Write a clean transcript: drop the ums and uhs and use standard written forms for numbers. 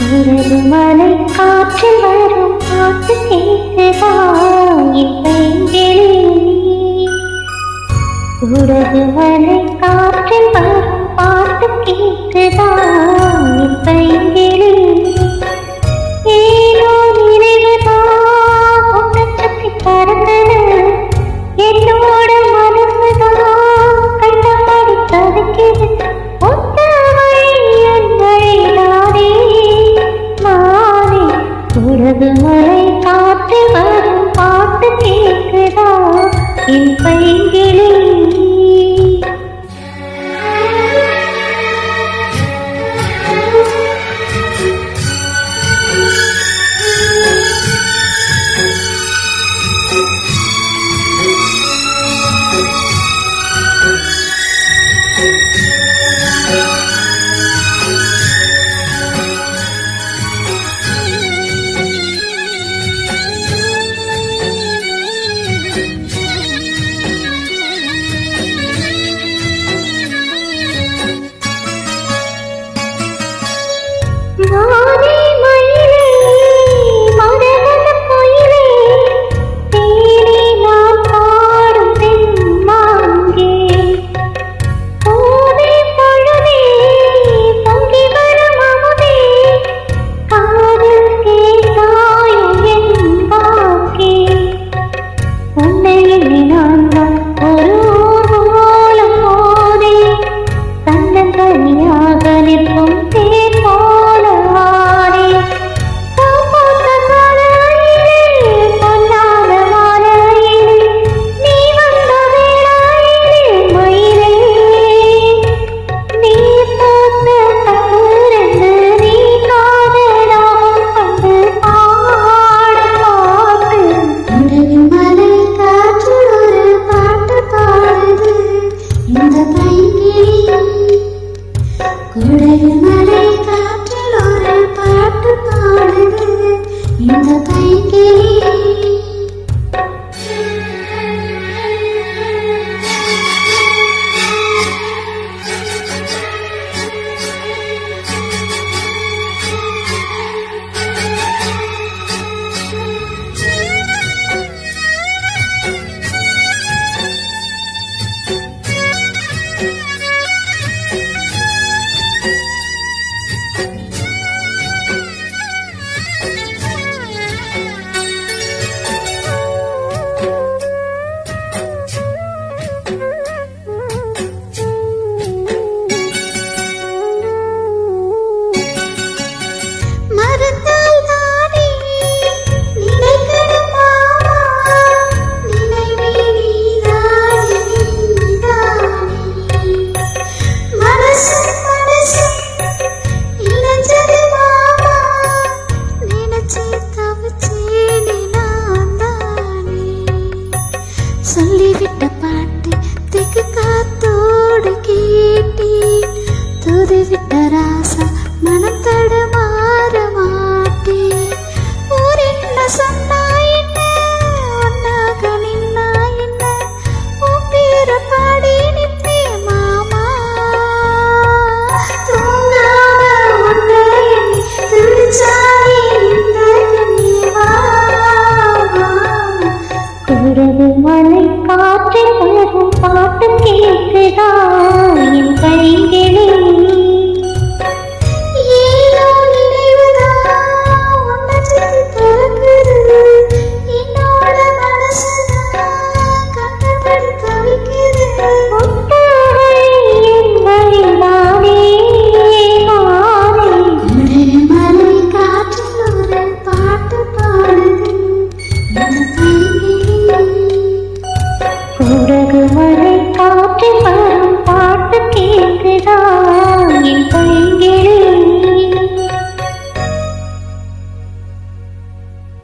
உனது மலை காற்றில் வரும் பாட்டு கேட்குதா இப்பெங்கிலே? உனது மலை காற்றில் வரும் பாட்டு கேட்குதா இப்பெங்கிலே? ஏனோ நினைவுதான் உன்னை சுற்றி பறந்தது, என்னோட மனசுதான் கண்டபடி தவிக்குது. உனது மலை காற்றில் வரும் பாட்டு கேட்குதா என் பைங்கிலே? மலை காற்றில் ஒரு பாட்டு பாடுது இந்த பைங்கிளி. சொல்லிவிட்ட பாட்டு திக்கு காத்தோடு கேட்டி தூதிவிட்ட ராசா மனம் தடுமாற மாட்டே. ஊர் என்ன சொன்னா என்ன, ஒன்னாக நின்னா என்ன, உன் பேர பாடி நிப்பே மாமா. தூங்காம ஒன்றை துடிச்சாயே இந்த கண்ணீவா. உனது மலை காற்றில் வரும் பாட்டு கேட்குதா